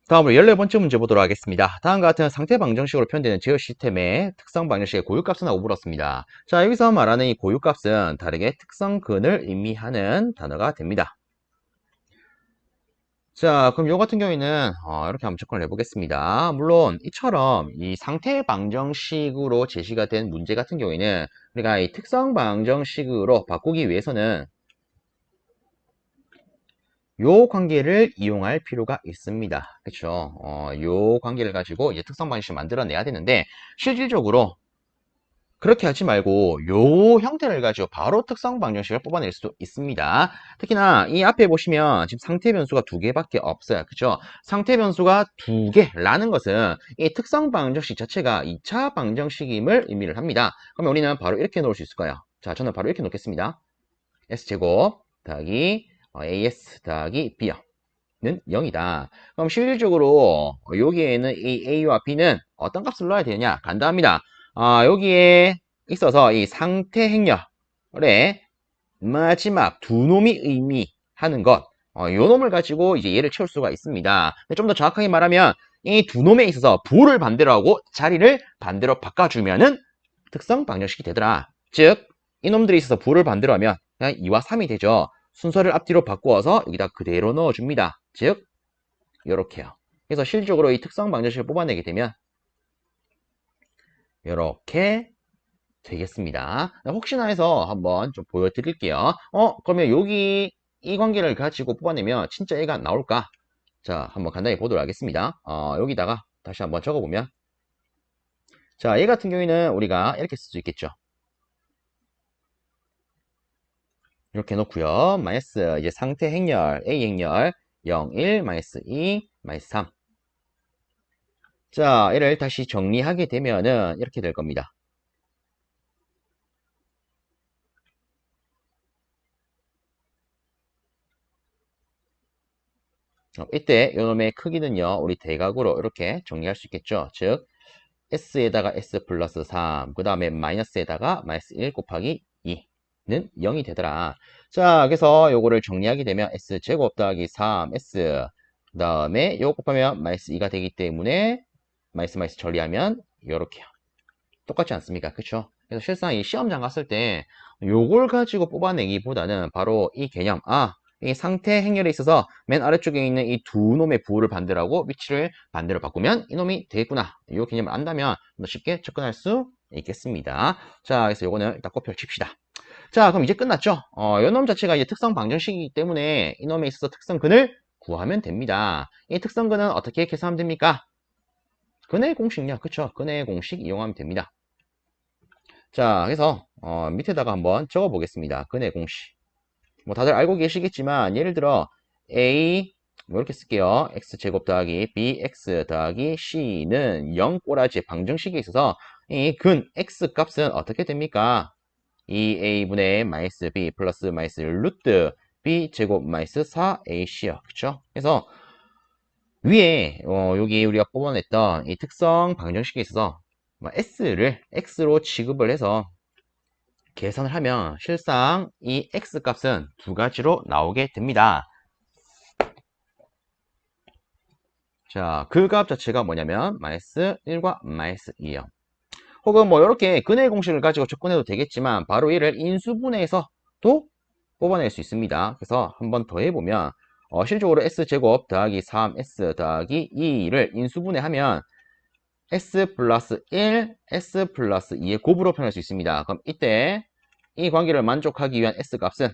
다음으로 14번째 문제 보도록 하겠습니다. 다음과 같은 상태 방정식으로 표현되는 제어 시스템의 특성 방정식의 고유값은 하고 물었습니다. 자, 여기서 말하는 이 고유값은 다르게 특성근을 의미하는 단어가 됩니다. 자, 그럼 요 같은 경우에는 이렇게 한번 접근을 해보겠습니다. 물론 이처럼 이 상태 방정식으로 제시가 된 문제 같은 경우에는 우리가 이 특성 방정식으로 바꾸기 위해서는 요 관계를 이용할 필요가 있습니다. 그쵸? 요 관계를 가지고 이제 특성 방식을 만들어내야 되는데, 실질적으로 그렇게 하지 말고 요 형태를 가지고 바로 특성 방정식을 뽑아낼 수도 있습니다. 특히나 이 앞에 보시면 지금 상태 변수가 두 개밖에 없어요. 그쵸? 상태 변수가 두 개라는 것은 이 특성 방정식 자체가 2차 방정식임을 의미를 합니다. 그러면 우리는 바로 이렇게 놓을 수 있을 거예요. 자, 저는 바로 이렇게 놓겠습니다. S제곱 더하기 AS 더하기 B요. 는 0이다. 그럼 실질적으로 여기에는 이 A와 B는 어떤 값을 넣어야 되느냐? 간단합니다. 여기에 있어서 이 상태 행렬의 마지막 두 놈이 의미하는 것, 요 놈을 가지고 이제 얘를 채울 수가 있습니다. 좀 더 정확하게 말하면 이 두 놈에 있어서 부를 반대로 하고 자리를 반대로 바꿔주면은 특성 방정식이 되더라. 즉, 이 놈들이 있어서 부를 반대로 하면 그냥 2와 3이 되죠. 순서를 앞뒤로 바꾸어서 여기다 그대로 넣어줍니다. 즉, 요렇게요. 그래서 실질적으로 이 특성 방정식을 뽑아내게 되면 요렇게 되겠습니다. 혹시나 해서 한번 좀 보여드릴게요. 그러면 여기 이 관계를 가지고 뽑아내면 진짜 얘가 나올까? 자, 한번 간단히 보도록 하겠습니다. 여기다가 다시 한번 적어보면, 자, 얘 같은 경우에는 우리가 이렇게 쓸 수 있겠죠. 이렇게 놓고요. 마이너스 이제 상태 행렬, A 행렬 0, 1, 마이너스 2, 마이너스 3. 자, 얘를 다시 정리하게 되면은 이렇게 될 겁니다. 이때 요놈의 크기는요, 우리 대각으로 이렇게 정리할 수 있겠죠. 즉, S에다가 S 플러스 3, 그 다음에 마이너스에다가 마이너스 1 곱하기 2는 0이 되더라. 자, 그래서 요거를 정리하게 되면 S제곱 더하기 3S, 그 다음에 요거 곱하면 마이너스 2가 되기 때문에 마이너스 마이너스 처리하면 요렇게요. 똑같지 않습니까? 그쵸? 그래서 실상 이 시험장 갔을 때 요걸 가지고 뽑아내기보다는 바로 이 개념, 이 상태 행렬에 있어서 맨 아래쪽에 있는 이 두 놈의 부호를 반대로 하고 위치를 반대로 바꾸면 이놈이 되겠구나. 이 개념을 안다면 더 쉽게 접근할 수 있겠습니다. 자, 그래서 요거는 일단 꽃표를 칩시다. 자, 그럼 이제 끝났죠? 요놈 자체가 이제 특성 방정식이기 때문에 이놈에 있어서 특성근을 구하면 됩니다. 이 특성근은 어떻게 계산하면 됩니까? 근의 공식요. 그쵸? 근의 공식 이용하면 됩니다. 자, 그래서 밑에다가 한번 적어 보겠습니다. 근의 공식. 뭐 다들 알고 계시겠지만 예를 들어 a 뭐 이렇게 쓸게요. x제곱 더하기 bx 더하기 c는 0 꼬라지의 방정식에 있어서 이 근 x 값은 어떻게 됩니까? 2a분의 마이너스 b 플러스 마이너스 루트 b 제곱 마이너스 4ac요. 그쵸? 그래서 위에 여기 우리가 뽑아냈던 이 특성 방정식에 있어서 s를 x로 취급을 해서 계산을 하면 실상 이 x값은 두 가지로 나오게 됩니다. 자, 그 값 자체가 뭐냐면 마이너스 1과 마이너스 2요. 혹은 뭐 이렇게 근의 공식을 가지고 접근해도 되겠지만 바로 얘를 인수분해해서도 뽑아낼 수 있습니다. 그래서 한번 더 해보면 실적으로 s제곱 더하기 3s 더하기 2를 인수분해하면 s 플러스 1, s 플러스 2의 곱으로 표현할 수 있습니다. 그럼 이때 이 관계를 만족하기 위한 S값은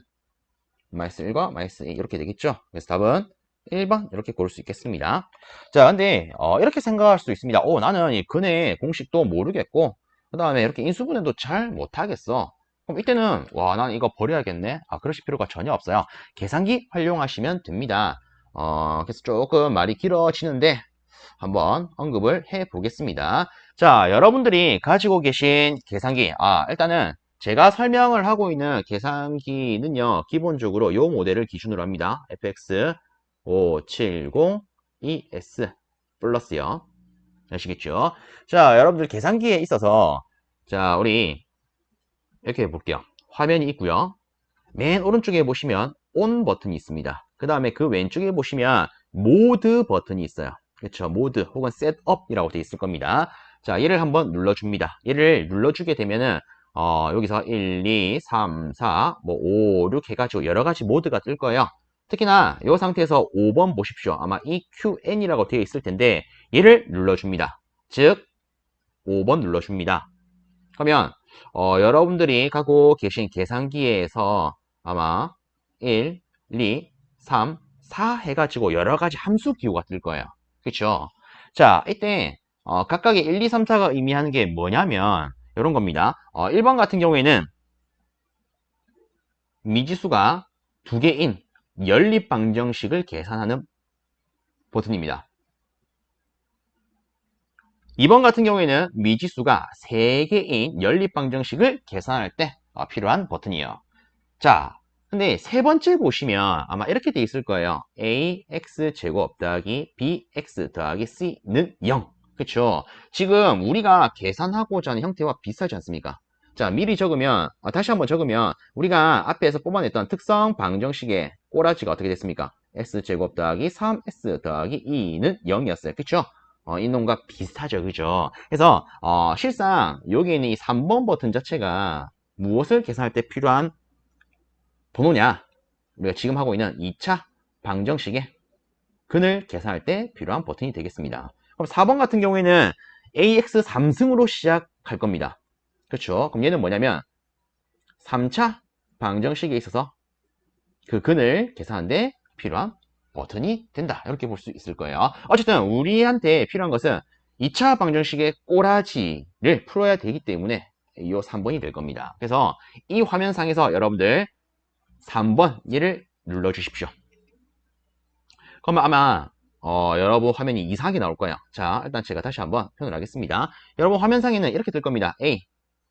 마이너스 1과 마이너스 2 이렇게 되겠죠. 그래서 답은 1번 이렇게 고를 수 있겠습니다. 자, 근데 이렇게 생각할 수도 있습니다. 나는 이 근의 공식도 모르겠고 그 다음에 이렇게 인수분해도 잘 못하겠어. 그럼 이때는 난 이거 버려야겠네. 그러실 필요가 전혀 없어요. 계산기 활용하시면 됩니다. 그래서 조금 말이 길어지는데 한번 언급을 해 보겠습니다. 자, 여러분들이 가지고 계신 계산기, 일단은 제가 설명을 하고 있는 계산기는요, 기본적으로 이 모델을 기준으로 합니다. FX 570ES 플러스요. 아시겠죠? 자, 여러분들 계산기에 있어서, 자, 우리 이렇게 해볼게요. 화면이 있고요. 맨 오른쪽에 보시면 ON 버튼이 있습니다. 그 다음에 그 왼쪽에 보시면 모드 버튼이 있어요. 그렇죠. 모드 혹은 셋업이라고 되어 있을 겁니다. 자, 얘를 한번 눌러줍니다. 얘를 눌러주게 되면은 여기서 1, 2, 3, 4, 뭐 5, 6 해가지고 여러 가지 모드가 뜰 거예요. 특히나 이 상태에서 5번 보십시오. 아마 EQN이라고 되어 있을 텐데 얘를 눌러줍니다. 즉 5번 눌러줍니다. 그러면 여러분들이 갖고 계신 계산기에서 아마 1, 2, 3, 4 해가지고 여러 가지 함수 기호가 뜰 거예요. 그렇죠? 자, 이때 각각의 1, 2, 3, 4가 의미하는 게 뭐냐면 이런 겁니다. 1번 같은 경우에는 미지수가 두 개인 연립 방정식을 계산하는 버튼입니다. 2번 같은 경우에는 미지수가 3개인 연립 방정식을 계산할 때 필요한 버튼이에요. 자, 근데 세 번째 보시면 아마 이렇게 돼 있을 거예요. ax 제곱 더하기 bx 더하기 c는 0. 그쵸? 지금 우리가 계산하고자 하는 형태와 비슷하지 않습니까? 자, 미리 적으면, 다시 한번 적으면 우리가 앞에서 뽑아냈던 특성 방정식의 꼬라지가 어떻게 됐습니까? x제곱 더하기 3s 더하기 2는 0이었어요. 그쵸? 이 놈과 비슷하죠. 그죠? 그래서 실상 여기 있는 이 3번 버튼 자체가 무엇을 계산할 때 필요한 번호냐? 우리가 지금 하고 있는 2차 방정식의 근을 계산할 때 필요한 버튼이 되겠습니다. 그럼 4번 같은 경우에는 AX 3승으로 시작할 겁니다. 그렇죠? 그럼 얘는 뭐냐면 3차 방정식에 있어서 그 근을 계산하는데 필요한 버튼이 된다. 이렇게 볼 수 있을 거예요. 어쨌든 우리한테 필요한 것은 2차 방정식의 꼬라지를 풀어야 되기 때문에 이 3번이 될 겁니다. 그래서 이 화면상에서 여러분들 3번 얘를 눌러주십시오. 그러면 아마 여러분 화면이 이상하게 나올 거예요. 자, 일단 제가 다시 한번 표현을 하겠습니다. 여러분 화면상에는 이렇게 뜰 겁니다. A,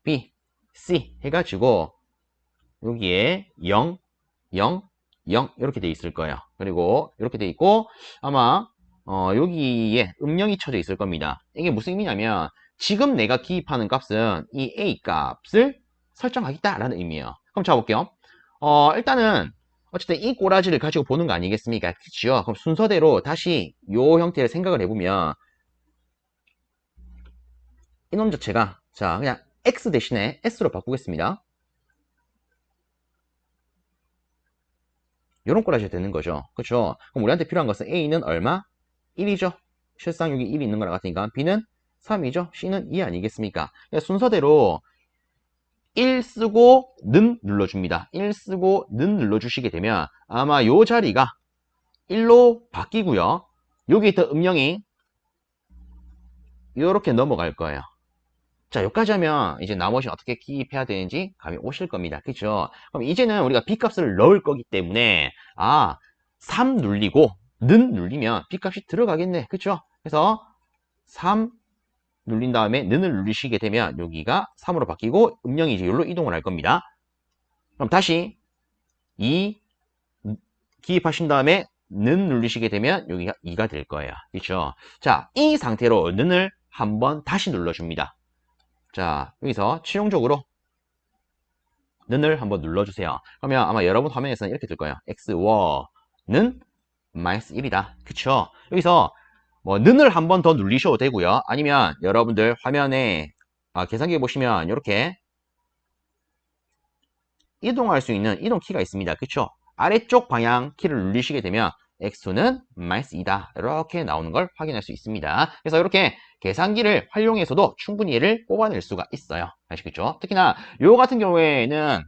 B, C 해가지고 여기에 0, 0, 0 이렇게 돼 있을 거예요. 그리고 이렇게 돼 있고 아마 여기에 음영이 쳐져 있을 겁니다. 이게 무슨 의미냐면 지금 내가 기입하는 값은 이 A 값을 설정하겠다라는 의미예요. 그럼 잡아볼게요. 일단은 어쨌든 이 꼬라지를 가지고 보는 거 아니겠습니까? 그치요? 그럼 순서대로 다시 요 형태를 생각을 해보면 이놈 자체가 자 그냥 X 대신에 S로 바꾸겠습니다. 요런 꼬라지가 되는 거죠. 그쵸? 그럼 우리한테 필요한 것은 A는 얼마? 1이죠. 실상 여기 1이 있는 거랑 같으니까 B는 3이죠. C는 2 아니겠습니까? 순서대로 1 쓰고 는 눌러줍니다. 1 쓰고 는 눌러주시게 되면 아마 요 자리가 1로 바뀌고요. 여기 있던 음영이 이렇게 넘어갈 거예요. 자, 여기까지 하면 이제 나머지 어떻게 기입해야 되는지 감이 오실 겁니다. 그죠? 그럼 이제는 우리가 B값을 넣을 거기 때문에 3 눌리고 는 눌리면 B값이 들어가겠네. 그죠? 그래서 3 눌린 다음에 는을 누르시게 되면 여기가 3으로 바뀌고 음영이 이제 여기로 이동을 할 겁니다. 그럼 다시 2 기입하신 다음에 는 누르시게 되면 여기가 2가 될 거예요. 그렇죠? 자, 이 상태로 는을 한번 다시 눌러줍니다. 자, 여기서 최종적으로 는을 한번 눌러주세요. 그러면 아마 여러분 화면에서는 이렇게 될 거예요. x워는 마이너스 1이다. 그쵸? 여기서 뭐 는을 한번 더 눌리셔도 되고요. 아니면 여러분들 화면에 계산기에 보시면 이렇게 이동할 수 있는 이동 키가 있습니다. 그쵸? 아래쪽 방향 키를 누르시게 되면 x2는 마이너스 2다. 이렇게 나오는 걸 확인할 수 있습니다. 그래서 이렇게 계산기를 활용해서도 충분히 얘를 뽑아낼 수가 있어요. 아시겠죠? 특히나 요 같은 경우에는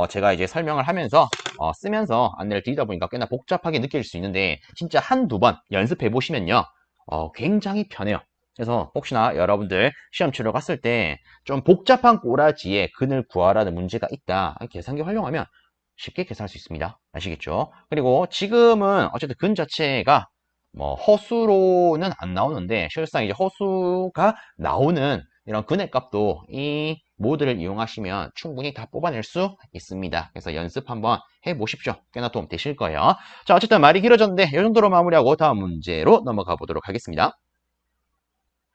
제가 이제 설명을 하면서 쓰면서 안내를 드리다 보니까 꽤나 복잡하게 느낄 수 있는데 진짜 한두 번 연습해 보시면요. 굉장히 편해요. 그래서 혹시나 여러분들 시험 치러 갔을 때 좀 복잡한 꼬라지에 근을 구하라는 문제가 있다. 계산기 활용하면 쉽게 계산할 수 있습니다. 아시겠죠? 그리고 지금은 어쨌든 근 자체가 뭐 허수로는 안 나오는데 실상 이제 허수가 나오는 이런 근의 값도 이 모드를 이용하시면 충분히 다 뽑아낼 수 있습니다. 그래서 연습 한번 해보십시오. 꽤나 도움 되실 거예요. 자, 어쨌든 말이 길어졌는데 이 정도로 마무리하고 다음 문제로 넘어가 보도록 하겠습니다.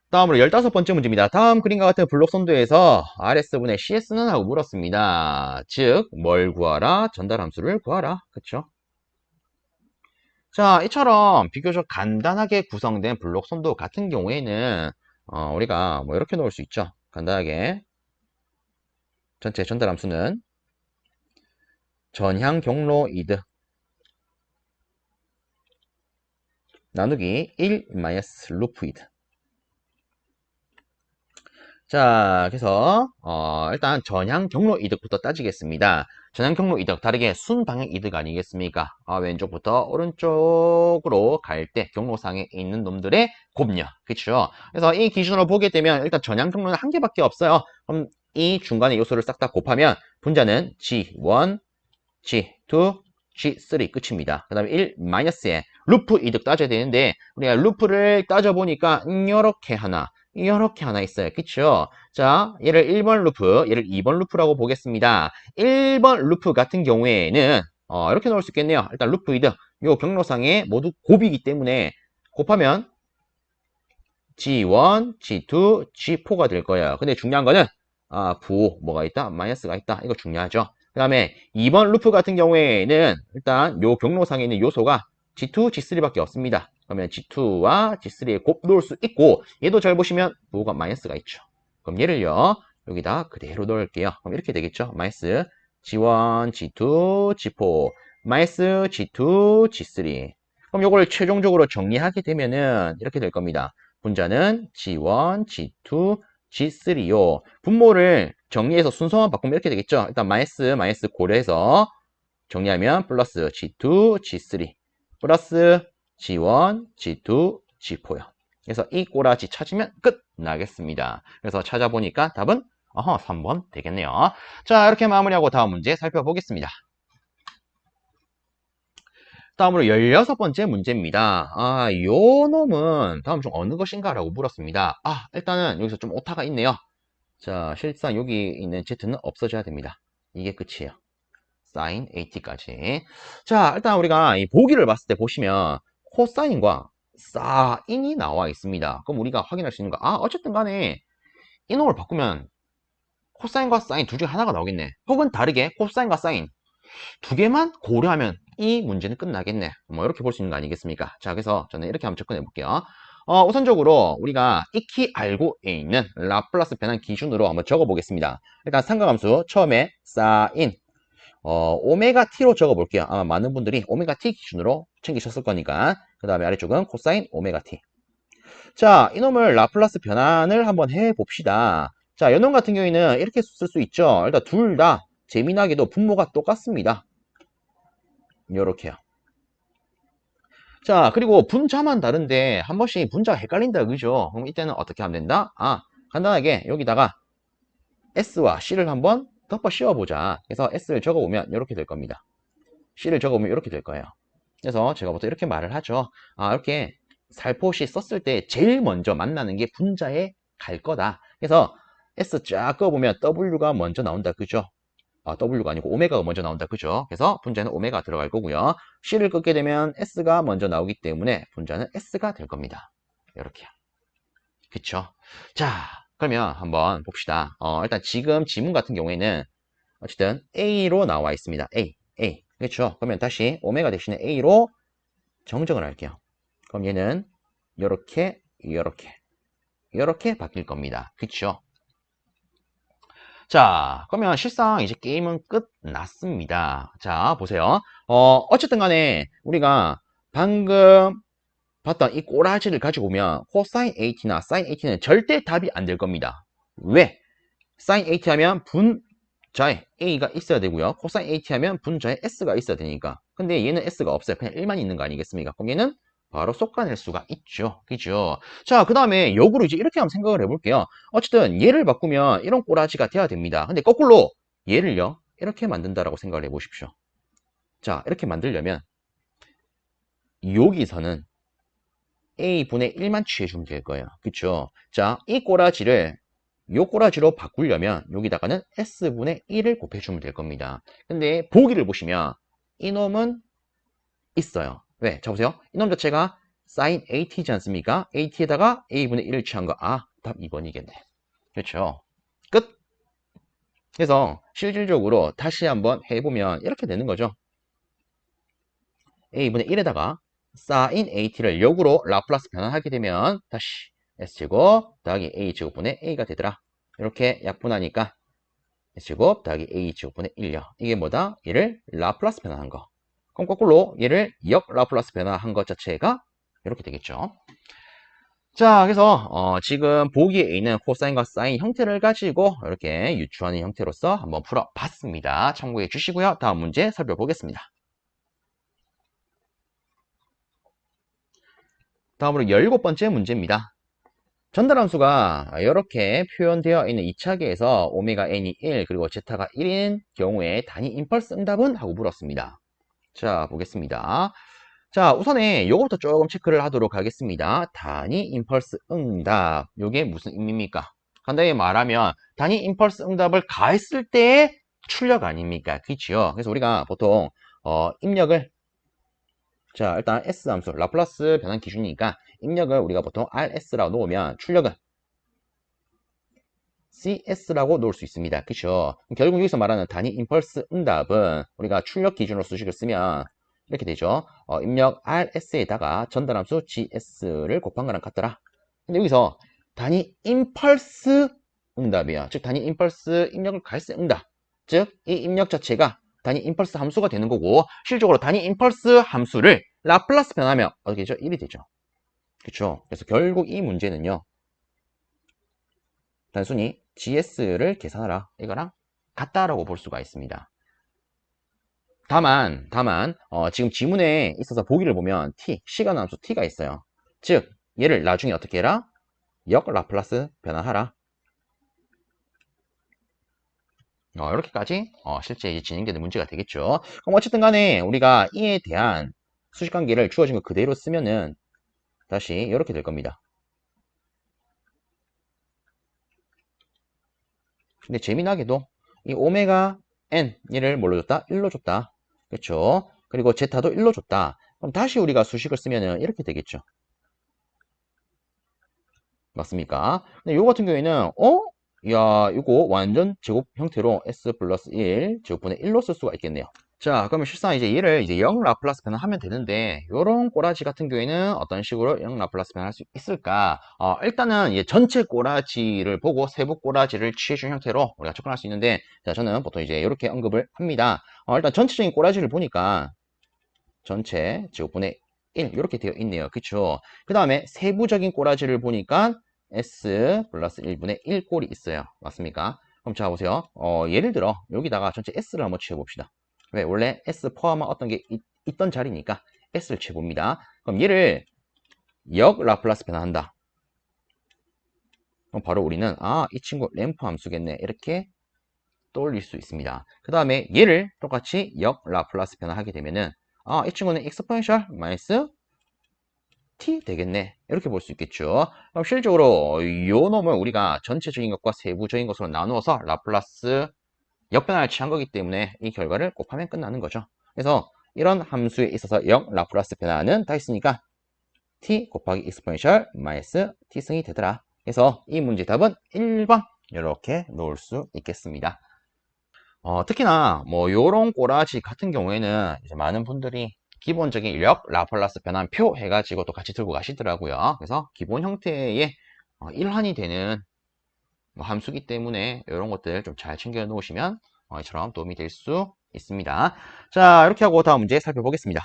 다음으로 15번째 문제입니다. 다음 그림과 같은 블록 선도에서 RS분의 CS는 하고 물었습니다. 즉, 뭘 구하라? 전달 함수를 구하라. 그쵸? 자, 이처럼 비교적 간단하게 구성된 블록 선도 같은 경우에는 우리가 뭐 이렇게 놓을 수 있죠. 간단하게 전체 전달 함수는 전향 경로 이득 나누기 1 마이너스 루프 이득. 자, 그래서 일단 전향 경로 이득부터 따지겠습니다. 전향 경로 이득, 다르게 순방향 이득 아니겠습니까? 왼쪽부터 오른쪽으로 갈 때 경로상에 있는 놈들의 곱녀, 그렇죠? 그래서 이 기준으로 보게 되면 일단 전향 경로는 한 개밖에 없어요. 그럼 이 중간의 요소를 싹 다 곱하면 분자는 G1, G2, G3 끝입니다. 그 다음에 1 마이너스에 루프 이득 따져야 되는데 우리가 루프를 따져보니까 이렇게 하나 있어요. 그쵸? 자, 얘를 1번 루프, 얘를 2번 루프라고 보겠습니다. 1번 루프 같은 경우에는 이렇게 넣을 수 있겠네요. 일단 루프 이득, 요 경로상에 모두 곱이기 때문에 곱하면 G1, G2, G4가 될 거예요. 근데 중요한 거는 부호 뭐가 있다? 마이너스가 있다. 이거 중요하죠. 그 다음에 2번 루프 같은 경우에는 일단 요 경로상에 있는 요소가 G2, G3밖에 없습니다. 그러면 G2와 G3에 곱 놓을 수 있고 얘도 잘 보시면 부호가 마이너스가 있죠. 그럼 얘를요 여기다 그대로 넣을게요. 그럼 이렇게 되겠죠. 마이너스 G1, G2, G4 마이너스 G2, G3 그럼 요걸 최종적으로 정리하게 되면은 이렇게 될 겁니다. 분자는 G1, G2, G3요. 분모를 정리해서 순서만 바꾸면 이렇게 되겠죠. 일단 마이너스 고려해서 정리하면 플러스 G2, G3 플러스 G1, G2, G4요. 그래서 이 꼬라지 찾으면 끝 나겠습니다. 그래서 찾아보니까 답은 3번 되겠네요. 자, 이렇게 마무리하고 다음 문제 살펴보겠습니다. 다음으로 16번째 문제입니다. 요 놈은 다음 중 어느 것인가 라고 물었습니다. 일단은 여기서 좀 오타가 있네요. 자, 실상 여기 있는 Z는 없어져야 됩니다. 이게 끝이에요. 사인 AT까지. 자, 일단 우리가 이 보기를 봤을 때 보시면 코사인과 사인이 나와 있습니다. 그럼 우리가 확인할 수 있는 거, 어쨌든 간에 이 놈을 바꾸면 코사인과 사인 둘 중에 하나가 나오겠네. 혹은 다르게 코사인과 사인 두 개만 고려하면 이 문제는 끝나겠네. 뭐 이렇게 볼 수 있는 거 아니겠습니까? 자, 그래서 저는 이렇게 한번 접근해 볼게요. 우선적으로 우리가 익히 알고 있는 라플라스 변환 기준으로 한번 적어 보겠습니다. 일단 상가함수 처음에 사인 오메가 t로 적어 볼게요. 아마 많은 분들이 오메가 t 기준으로 챙기셨을 거니까. 그 다음에 아래쪽은 코사인 오메가 t. 자, 이놈을 라플라스 변환을 한번 해 봅시다. 자, 이놈 같은 경우에는 이렇게 쓸 수 있죠. 일단 둘 다 재미나게도 분모가 똑같습니다. 요렇게요. 자, 그리고 분자만 다른데 한 번씩 분자가 헷갈린다, 그죠? 그럼 이때는 어떻게 하면 된다? 간단하게 여기다가 S와 C를 한번 덮어 씌워보자. 그래서 S를 적어보면 이렇게 될 겁니다. C를 적어보면 이렇게 될 거예요. 그래서 제가 보통 이렇게 말을 하죠. 이렇게 살포시 썼을 때 제일 먼저 만나는 게 분자에 갈 거다. 그래서 S 쫙 그어보면 W가 먼저 나온다, 그죠? W가 아니고 오메가가 먼저 나온다. 그죠? 그래서 분자는 오메가 들어갈 거고요. C를 긋게 되면 S가 먼저 나오기 때문에 분자는 S가 될 겁니다. 이렇게요. 그쵸? 자, 그러면 한번 봅시다. 일단 지금 지문 같은 경우에는 어쨌든 A로 나와 있습니다. A. 그렇죠? 그러면 다시 오메가 대신에 A로 정정을 할게요. 그럼 얘는 이렇게 바뀔 겁니다. 그쵸? 자, 그러면 실상 이제 게임은 끝났습니다. 자, 보세요. 어쨌든 간에 우리가 방금 봤던 이 꼬라지를 가지고 오면 코사인 AT나 사인 AT는 절대 답이 안 될 겁니다. 왜? 사인 AT 하면 분자에 A가 있어야 되고요. 코사인 AT 하면 분자에 S가 있어야 되니까. 근데 얘는 S가 없어요. 그냥 1만 있는 거 아니겠습니까? 그럼 얘는 바로 솎아낼 수가 있죠. 그죠? 자, 그 다음에 역으로 이제 이렇게 한번 생각을 해볼게요. 어쨌든 얘를 바꾸면 이런 꼬라지가 돼야 됩니다. 근데 거꾸로 얘를요, 이렇게 만든다라고 생각을 해보십시오. 자, 이렇게 만들려면 여기서는 A분의 1만 취해주면 될 거예요. 그쵸? 자, 이 꼬라지를 요 꼬라지로 바꾸려면 여기다가는 S분의 1을 곱해주면 될 겁니다. 근데 보기를 보시면 이놈은 있어요. 왜? 자, 보세요. 이놈 자체가 sin AT지 않습니까? AT에다가 A분의 1을 취한 거. 답 2번이겠네. 그렇죠? 끝! 그래서 실질적으로 다시 한번 해보면 이렇게 되는 거죠. A분의 1에다가 쌓인 AT를 역으로 라플라스 변환하게 되면 다시 S제곱 더하기 A제곱분의 A가 되더라. 이렇게 약분하니까 S제곱 더하기 A제곱분의 1요. 이게 뭐다? 얘를 라플라스 변환한 거. 그럼 거꾸로 얘를 역 라플라스 변환한 것 자체가 이렇게 되겠죠. 자, 그래서 지금 보기에 있는 코사인과 사인 형태를 가지고 이렇게 유추하는 형태로서 한번 풀어봤습니다. 참고해 주시고요. 다음 문제 살펴보겠습니다. 다음으로 17번째 문제입니다. 전달함수가 이렇게 표현되어 있는 2차계에서 오메가 n이 1 그리고 제타가 1인 경우에 단위 임펄스 응답은? 하고 물었습니다. 자, 보겠습니다. 자, 우선에 이거부터 조금 체크를 하도록 하겠습니다. 단위 임펄스 응답. 이게 무슨 의미입니까? 간단히 말하면 단위 임펄스 응답을 가했을 때의 출력 아닙니까? 그치요? 그래서 우리가 보통 입력을 자, 일단 S 함수, 라플라스 변환 기준이니까 입력을 우리가 보통 RS라고 놓으면 출력은 CS라고 놓을 수 있습니다. 그쵸? 결국 여기서 말하는 단위 임펄스 응답은 우리가 출력 기준으로 수식을 쓰면 이렇게 되죠. 입력 RS에다가 전달함수 GS를 곱한 거랑 같더라. 근데 여기서 단위 임펄스 응답이야. 즉 단위 임펄스 입력을 가했을 응답. 즉 이 입력 자체가 단위 임펄스 함수가 되는 거고 실적으로 단위 임펄스 함수를 라플라스 변하면 어떻게 되죠? 1이 되죠. 그쵸? 그래서 결국 이 문제는요. 단순히 GS를 계산하라. 이거랑 같다라고 볼 수가 있습니다. 다만 지금 지문에 있어서 보기를 보면 t, 시간 함수 t가 있어요. 즉 얘를 나중에 어떻게 해라? 역 라플라스 변환하라. 이렇게까지 실제 이제 진행되는 문제가 되겠죠. 그럼 어쨌든 간에 우리가 이에 대한 수식관계를 주어진 거 그대로 쓰면은 다시 이렇게 될 겁니다. 근데 재미나게도 이 오메가 n 얘를 뭘로 줬다? 1로 줬다. 그렇죠? 그리고 제타도 1로 줬다. 그럼 다시 우리가 수식을 쓰면은 이렇게 되겠죠. 맞습니까? 근데 요 같은 경우에는 야, 이거 완전 제곱 형태로 s 플러스 1 제곱분의 1로 쓸 수가 있겠네요. 자, 그러면 실상 이제 얘를 이제 0 라플라스 변환하면 되는데, 요런 꼬라지 같은 경우에는 어떤 식으로 0 라플라스 변환할 수 있을까? 일단은 이 전체 꼬라지를 보고 세부 꼬라지를 취해준 형태로 우리가 접근할 수 있는데, 자, 저는 보통 이제 이렇게 언급을 합니다. 일단 전체적인 꼬라지를 보니까, 전체 제곱분의 1, 이렇게 되어 있네요. 그쵸? 그 다음에 세부적인 꼬라지를 보니까, s 플러스 1분의 1 꼴이 있어요. 맞습니까? 그럼 자, 보세요. 예를 들어, 여기다가 전체 s를 한번 취해봅시다. 왜? 원래 S 포함한 어떤 게 있던 자리니까 S를 취해봅니다. 그럼 얘를 역 라플라스 변환한다. 그럼 바로 우리는 이 친구 램프 함수겠네. 이렇게 떠올릴 수 있습니다. 그 다음에 얘를 똑같이 역 라플라스 변환하게 되면은 이 친구는 exponential 마이너스 t 되겠네. 이렇게 볼 수 있겠죠. 그럼 실질적으로 요 놈을 우리가 전체적인 것과 세부적인 것으로 나누어서 라플라스 역변환을 취한 거기 때문에 이 결과를 곱하면 끝나는 거죠. 그래서 이런 함수에 있어서 0 라플라스 변화는 다 있으니까 t 곱하기 exponential 마이너스 t승이 되더라. 그래서 이 문제 답은 1번 이렇게 놓을 수 있겠습니다. 특히나 뭐 요런 꼬라지 같은 경우에는 이제 많은 분들이 기본적인 역 라플라스 변환표 해가지고 또 같이 들고 가시더라고요. 그래서 기본 형태의 일환이 되는 함수기 때문에 이런 것들 좀 잘 챙겨 놓으시면 이처럼 도움이 될 수 있습니다. 자, 이렇게 하고 다음 문제 살펴보겠습니다.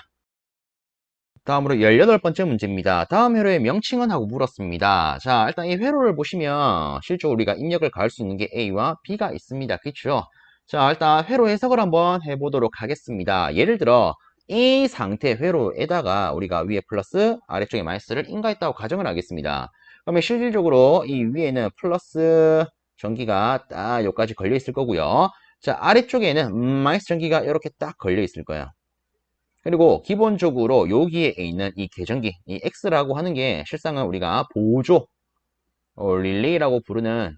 다음으로 18번째 문제입니다. 다음 회로의 명칭은? 하고 물었습니다. 자, 일단 이 회로를 보시면 실제로 우리가 입력을 가할 수 있는 게 A와 B가 있습니다. 그렇죠? 자, 일단 회로 해석을 한번 해보도록 하겠습니다. 예를 들어 이 상태 회로에다가 우리가 위에 플러스 아래쪽에 마이너스를 인가했다고 가정을 하겠습니다. 그러면 실질적으로 이 위에는 플러스 전기가 딱 여기까지 걸려 있을 거고요. 자, 아래쪽에는 마이너스 전기가 이렇게 딱 걸려 있을 거예요. 그리고 기본적으로 여기에 있는 이 계전기, 이 X라고 하는 게 실상은 우리가 보조, 릴레이라고 부르는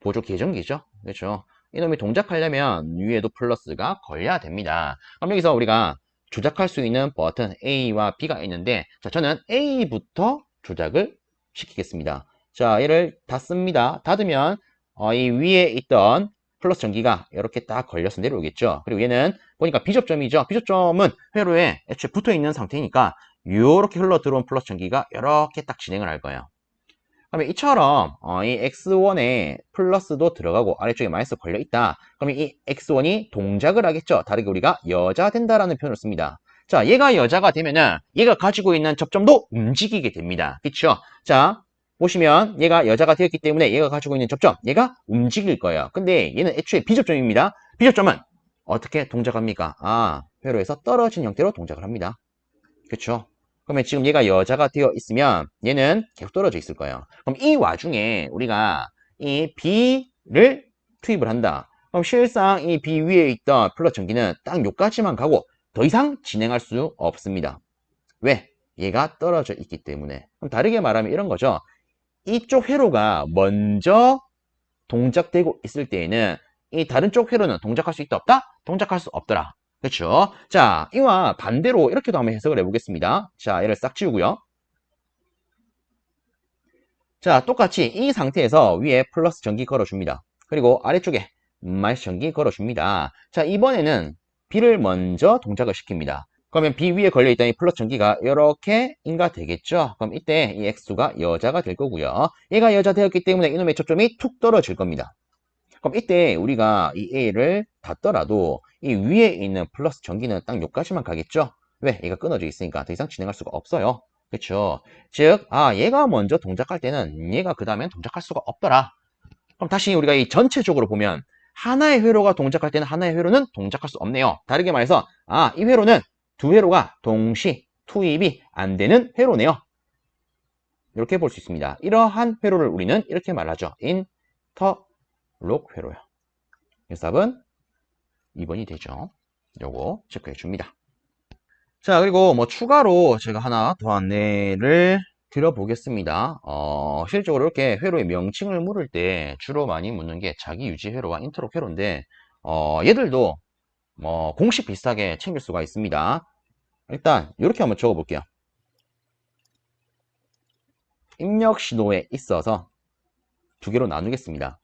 보조 계전기죠. 그렇죠? 이놈이 동작하려면 위에도 플러스가 걸려야 됩니다. 그럼 여기서 우리가 조작할 수 있는 버튼 A와 B가 있는데, 자, 저는 A부터 조작을 시키겠습니다. 자, 얘를 닫습니다. 닫으면 이 위에 있던 플러스 전기가 이렇게 딱 걸려서 내려오겠죠. 그리고 얘는 보니까 비접점이죠. 비접점은 회로에 애초에 붙어 있는 상태니까 요렇게 흘러 들어온 플러스 전기가 이렇게 딱 진행을 할 거예요. 그러면 이처럼 이 x1에 플러스도 들어가고 아래쪽에 마이너스 걸려 있다. 그러면 이 x1이 동작을 하겠죠. 다르게 우리가 여자 된다라는 표현을 씁니다. 자, 얘가 여자가 되면은 얘가 가지고 있는 접점도 움직이게 됩니다. 그쵸? 자, 보시면 얘가 여자가 되었기 때문에 얘가 가지고 있는 접점, 얘가 움직일 거예요. 근데 얘는 애초에 비접점입니다. 비접점은 어떻게 동작합니까? 아, 회로에서 떨어진 형태로 동작을 합니다. 그쵸? 그러면 지금 얘가 여자가 되어 있으면 얘는 계속 떨어져 있을 거예요. 그럼 이 와중에 우리가 이 B를 투입을 한다. 그럼 실상 이 B 위에 있던 플러스 전기는 딱 요까지만 가고 더 이상 진행할 수 없습니다. 왜? 얘가 떨어져 있기 때문에. 그럼 다르게 말하면 이런 거죠. 이쪽 회로가 먼저 동작되고 있을 때에는 이 다른 쪽 회로는 동작할 수 있다 없다? 동작할 수 없더라. 그렇죠? 자, 이와 반대로 이렇게도 한번 해석을 해보겠습니다. 자, 얘를 싹 지우고요. 자, 똑같이 이 상태에서 위에 플러스 전기 걸어줍니다. 그리고 아래쪽에 마이너스 전기 걸어줍니다. 자, 이번에는 B를 먼저 동작을 시킵니다. 그러면 B 위에 걸려있던 이 플러스 전기가 이렇게 인가되겠죠? 그럼 이때 이 X가 여자가 될 거고요. 얘가 여자 되었기 때문에 이놈의 초점이 툭 떨어질 겁니다. 그럼 이때 우리가 이 A를 닫더라도 이 위에 있는 플러스 전기는 딱 여기까지만 가겠죠? 왜? 얘가 끊어져 있으니까 더 이상 진행할 수가 없어요. 그렇죠? 즉, 아, 얘가 먼저 동작할 때는 얘가 그 다음엔 동작할 수가 없더라. 그럼 다시 우리가 이 전체적으로 보면 하나의 회로가 동작할 때는 하나의 회로는 동작할 수 없네요. 다르게 말해서 아, 이 회로는 두 회로가 동시 투입이 안 되는 회로네요. 이렇게 볼 수 있습니다. 이러한 회로를 우리는 이렇게 말하죠. 인터록 회로요. 그래서 답은 2번이 되죠. 요거 체크해 줍니다. 자, 그리고 뭐 추가로 제가 하나 더 안내를 드려보겠습니다. 실적으로 이렇게 회로의 명칭을 물을 때 주로 많이 묻는 게 자기 유지 회로와 인터록 회로인데, 얘들도 뭐 공식 비슷하게 챙길 수가 있습니다. 일단 이렇게 한번 적어 볼게요. 입력 신호에 있어서 두 개로 나누겠습니다.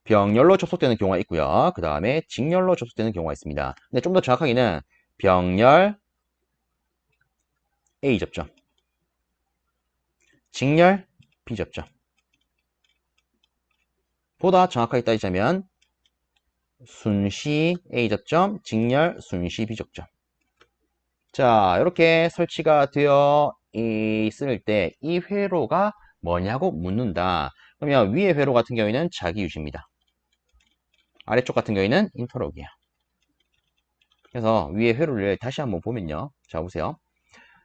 병렬로 접속되는 경우가 있고요. 그 다음에 직렬로 접속되는 경우가 있습니다. 근데 좀 더 정확하게는 병렬 A 접점, 직렬 B 접점. 보다 정확하게 따지자면 순시 A 접점, 직렬 순시 B 접점. 자, 이렇게 설치가 되어 있을 때 이 회로가 뭐냐고 묻는다. 그러면 위의 회로 같은 경우에는 자기 유지입니다. 아래쪽 같은 경우에는 인터록이에요. 그래서 위의 회로를 다시 한번 보면요. 자, 보세요.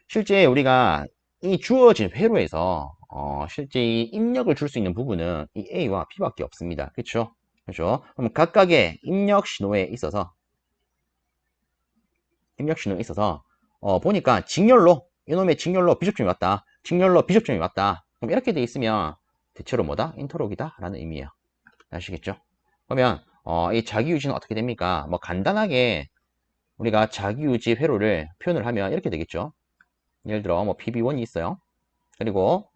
실제 우리가 이 주어진 회로에서 실제 이 입력을 줄 수 있는 부분은 이 A와 B밖에 없습니다. 그렇죠? 그렇죠? 그럼 각각의 입력 신호에 있어서 보니까 직렬로 이놈의 직렬로 B접점이 왔다. 직렬로 B접점이 왔다. 그럼 이렇게 돼 있으면 대체로 뭐다? 인터록이다 라는 의미예요. 아시겠죠? 그러면 이 자기유지는 어떻게 됩니까? 뭐 간단하게 우리가 자기유지 회로를 표현을 하면 이렇게 되겠죠. 예를 들어 뭐 PB1이 있어요. 그리고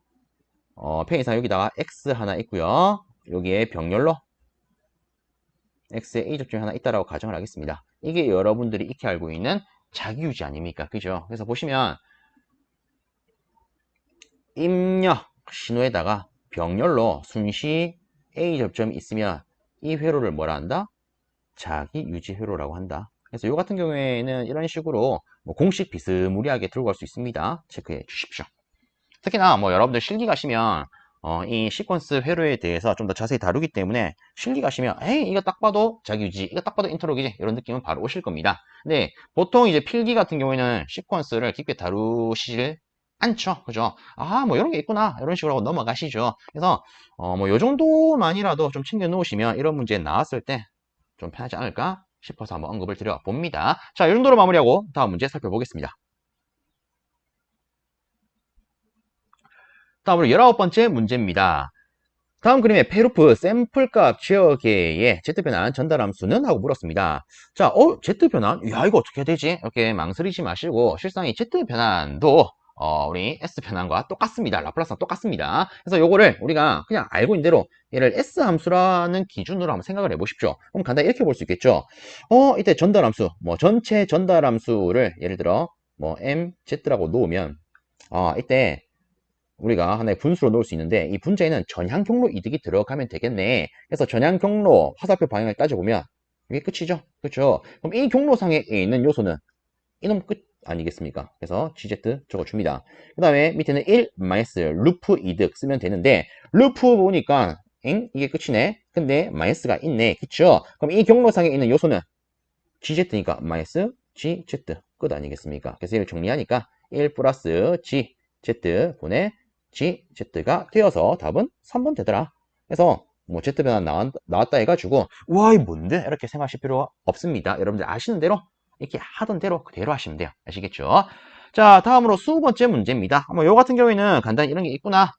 편의상 여기다가 X 하나 있고요. 여기에 병렬로 X에 A 접점이 하나 있다라고 가정을 하겠습니다. 이게 여러분들이 익히 알고 있는 자기유지 아닙니까? 그죠? 그래서 보시면 입력 신호에다가 병렬로 순시 A 접점이 있으면 이 회로를 뭐라 한다? 자기유지 회로라고 한다. 그래서 이 같은 경우에는 이런 식으로 뭐 공식 비스무리하게 들고 갈 수 있습니다. 체크해 주십시오. 특히나 뭐 여러분들 실기 가시면 이 시퀀스 회로에 대해서 좀 더 자세히 다루기 때문에 실기 가시면 에이 이거 딱 봐도 자기유지, 이거 딱 봐도 인터록이지 이런 느낌은 바로 오실 겁니다. 근데 보통 이제 필기 같은 경우에는 시퀀스를 깊게 다루실 않죠. 그죠? 아, 뭐 이런 게 있구나. 이런 식으로 하고 넘어가시죠. 그래서 뭐 요 정도만이라도 좀 챙겨 놓으시면 이런 문제 나왔을 때 좀 편하지 않을까 싶어서 한번 언급을 드려 봅니다. 자, 이 정도로 마무리하고 다음 문제 살펴보겠습니다. 다음으로 19번째 문제입니다. 다음 그림의 페루프 샘플값 지역의 Z변환 전달함수는? 하고 물었습니다. 자, Z변환? 야, 이거 어떻게 해야 되지? 이렇게 망설이지 마시고, 실상 이 Z변환도, 우리 S변환과 똑같습니다. 라플라스랑 똑같습니다. 그래서 요거를 우리가 그냥 알고 있는 대로 얘를 S함수라는 기준으로 한번 생각을 해보십시오. 그럼 간단히 이렇게 볼 수 있겠죠. 이때 전달함수, 뭐 전체 전달함수를 예를 들어, 뭐 mz라고 놓으면 이때 우리가 하나의 분수로 놓을 수 있는데 이 분자에는 전향 경로 이득이 들어가면 되겠네. 그래서 전향 경로 화살표 방향을 따져보면 이게 끝이죠. 그렇죠? 그럼 이 경로상에 있는 요소는 이놈 끝 아니겠습니까? 그래서 gz 적어줍니다. 그 다음에 밑에는 1 마이너스 루프 이득 쓰면 되는데 루프 보니까 이게 끝이네. 근데 마이너스가 있네. 그쵸? 그럼 이 경로상에 있는 요소는 gz니까 마이너스 gz 끝 아니겠습니까? 그래서 이걸 정리하니까 1 플러스 gz 분의 gz가 되어서 답은 3번 되더라. 그래서 뭐 z 변화 나왔다 해가지고 우와 이 뭔데? 이렇게 생각하실 필요 없습니다. 여러분들 아시는 대로 이렇게 하던 대로 그대로 하시면 돼요. 아시겠죠? 자, 다음으로 20번째 문제입니다. 요 같은 경우에는 간단히 이런 게 있구나.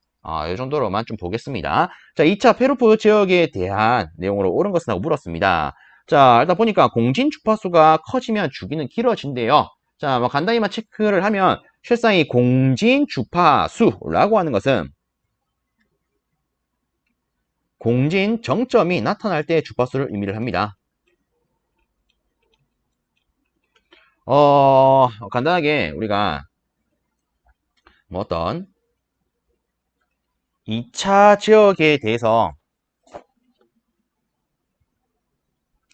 이 정도로만 좀 보겠습니다. 자, 2차 페루프 지역에 대한 내용으로 옳은 것은 하고 물었습니다. 자, 일단 보니까 공진 주파수가 커지면 주기는 길어진대요. 자, 뭐 간단히만 체크를 하면 실상 이 공진 주파수라고 하는 것은 공진 정점이 나타날 때 주파수를 의미를 합니다. 간단하게 우리가 뭐 어떤 2차 지역에 대해서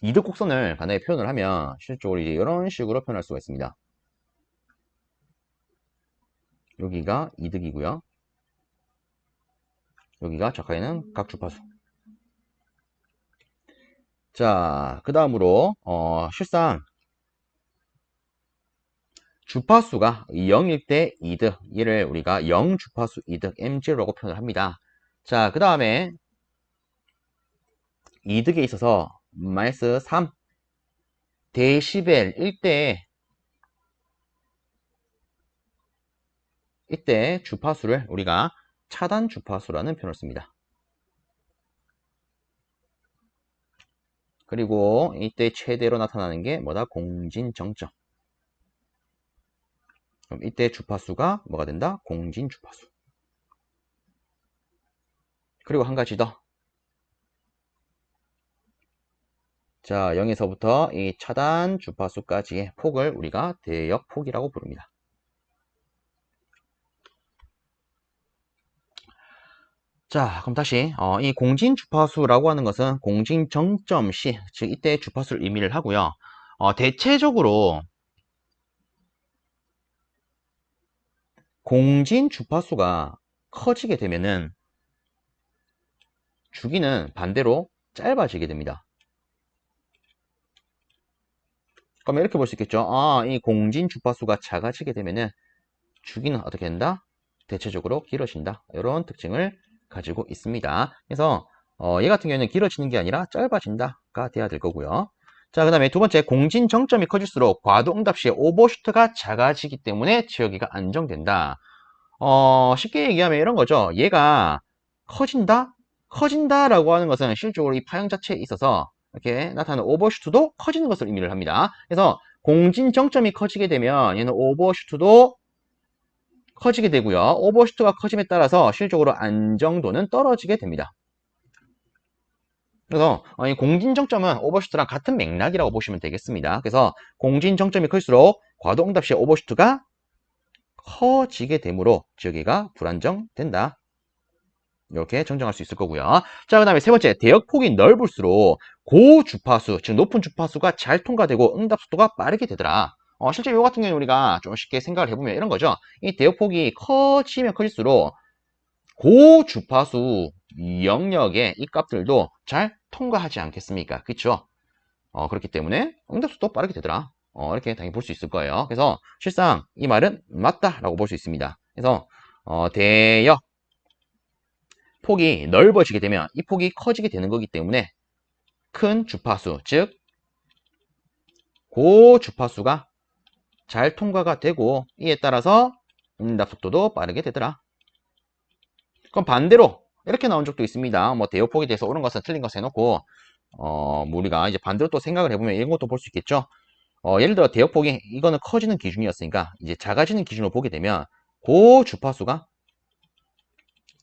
이득 곡선을 간단히 표현을 하면 실질적으로 이제 이런 식으로 표현할 수가 있습니다. 여기가 이득이고요. 여기가 적하에는 각 주파수. 자, 그 다음으로 실상 주파수가 0일 때 이득, 얘를 우리가 0주파수 이득 M0라고 표현을 합니다. 자, 그 다음에 이득에 있어서 마이너스 3 데시벨일 때 이때 주파수를 우리가 차단 주파수라는 표현을 씁니다. 그리고 이때 최대로 나타나는 게 뭐다? 공진정점. 그럼 이때 주파수가 뭐가 된다? 공진주파수. 그리고 한 가지 더. 자, 0에서부터 이 차단 주파수까지의 폭을 우리가 대역폭이라고 부릅니다. 자, 그럼 다시 이 공진 주파수라고 하는 것은 공진 정점 시, 즉 이때 주파수를 의미를 하고요. 대체적으로 공진 주파수가 커지게 되면은 주기는 반대로 짧아지게 됩니다. 그럼 이렇게 볼 수 있겠죠. 이 공진 주파수가 작아지게 되면은 주기는 어떻게 된다? 대체적으로 길어진다. 이런 특징을 가지고 있습니다. 그래서 얘 같은 경우에는 길어지는 게 아니라 짧아진다가 돼야 될 거고요. 자, 그 다음에 두 번째, 공진 정점이 커질수록 과도 응답 시에 오버슈트가 작아지기 때문에 지역이가 안정된다. 쉽게 얘기하면 이런 거죠. 얘가 커진다? 커진다라고 하는 것은 실질적으로 이 파형 자체에 있어서 이렇게 나타나는 오버슈트도 커지는 것을 의미를 합니다. 그래서 공진 정점이 커지게 되면 얘는 오버슈트도 커지게 되고요. 오버슈트가 커짐에 따라서 실질적으로 안정도는 떨어지게 됩니다. 그래서 이 공진정점은 오버슈트랑 같은 맥락이라고 보시면 되겠습니다. 그래서 공진정점이 클수록 과도응답 시에 오버슈트가 커지게 되므로 지역이가 불안정된다. 이렇게 정정할 수 있을 거고요. 자, 그 다음에 세 번째, 대역폭이 넓을수록 고주파수, 즉 높은 주파수가 잘 통과되고 응답 속도가 빠르게 되더라. 실제 이 같은 경우는 우리가 좀 쉽게 생각을 해보면 이런 거죠. 이 대역폭이 커지면 커질수록 고주파수 영역의 이 값들도 잘 통과하지 않겠습니까? 그쵸? 그렇기 때문에 응답 속도 빠르게 되더라. 이렇게 당연히 볼 수 있을 거예요. 그래서 실상 이 말은 맞다라고 볼 수 있습니다. 그래서 대역 폭이 넓어지게 되면 이 폭이 커지게 되는 거기 때문에 큰 주파수, 즉 고주파수가 잘 통과가 되고 이에 따라서 응답 속도도 빠르게 되더라. 그럼 반대로 이렇게 나온 적도 있습니다. 뭐 대역폭에 대해서 옳은 것은 틀린 것을 해놓고 뭐 우리가 이제 반대로 또 생각을 해보면 이런 것도 볼 수 있겠죠. 예를 들어 대역폭이 이거는 커지는 기준이었으니까 이제 작아지는 기준으로 보게 되면 고주파수가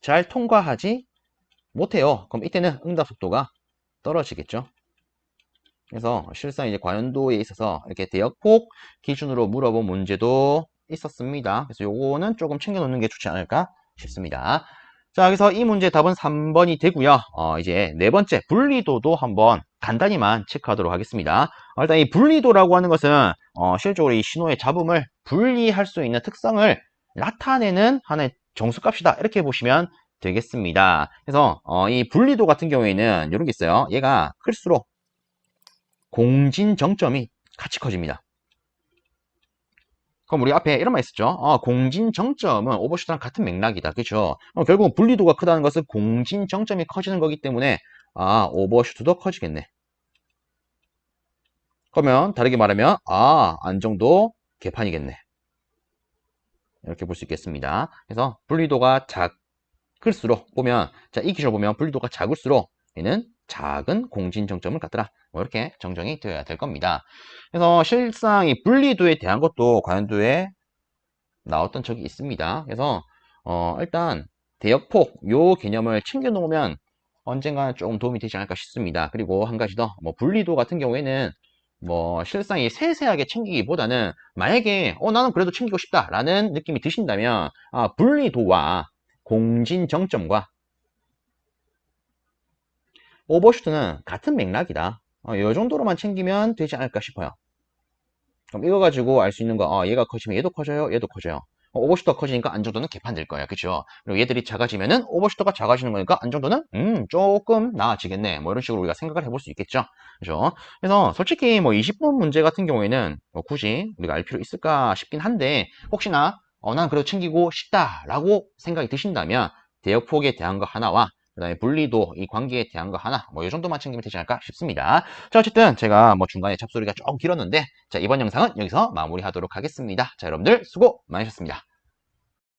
잘 통과하지 못해요. 그럼 이때는 응답 속도가 떨어지겠죠. 그래서 실상 이제 관련도에 있어서 이렇게 대역폭 기준으로 물어본 문제도 있었습니다. 그래서 요거는 조금 챙겨놓는 게 좋지 않을까 싶습니다. 자, 그래서 이 문제 답은 3번이 되고요. 이제 네 번째 분리도도 한번 간단히만 체크하도록 하겠습니다. 일단 이 분리도라고 하는 것은 실질적으로 이 신호의 잡음을 분리할 수 있는 특성을 나타내는 하나의 정수값이다. 이렇게 보시면 되겠습니다. 그래서 이 분리도 같은 경우에는 이런 게 있어요. 얘가 클수록 공진 정점이 같이 커집니다. 그럼 우리 앞에 이런 말 있었죠. 공진 정점은 오버슈트랑 같은 맥락이다. 그렇죠? 결국 분리도가 크다는 것은 공진 정점이 커지는 거기 때문에 오버슈트도 커지겠네. 그러면 다르게 말하면 안정도 개판이겠네. 이렇게 볼 수 있겠습니다. 그래서 분리도가 작을수록 보면 이 기준을 보면 분리도가 작을수록 얘는 작은 공진 정점을 갖더라. 뭐 이렇게 정정이 되어야 될 겁니다. 그래서 실상 이 분리도에 대한 것도 관련도에 나왔던 적이 있습니다. 그래서 일단 대역폭 요 개념을 챙겨 놓으면 언젠가는 조금 도움이 되지 않을까 싶습니다. 그리고 한 가지 더, 분리도 같은 경우에는 실상 이 세세하게 챙기기보다는 만약에 나는 그래도 챙기고 싶다라는 느낌이 드신다면 분리도와 공진정점과 오버슈트는 같은 맥락이다. 이 정도로만 챙기면 되지 않을까 싶어요. 그럼 이거 가지고 알 수 있는 거, 얘가 커지면 얘도 커져요, 얘도 커져요. 오버슈터가 커지니까 안정도는 개판될 거예요. 그쵸? 그리고 얘들이 작아지면은 오버슈터가 작아지는 거니까 안정도는 조금 나아지겠네. 뭐 이런 식으로 우리가 생각을 해볼 수 있겠죠. 그죠? 그래서 솔직히 20번 문제 같은 경우에는 굳이 우리가 알 필요 있을까 싶긴 한데 혹시나 난 그래도 챙기고 싶다라고 생각이 드신다면 대역폭에 대한 거 하나와 그 다음에 분리도 이 관계에 대한 거 하나 이 정도만 챙기면 되지 않을까 싶습니다. 자, 어쨌든 제가 중간에 잡소리가 조금 길었는데 자, 이번 영상은 여기서 마무리하도록 하겠습니다. 자, 여러분들 수고 많으셨습니다.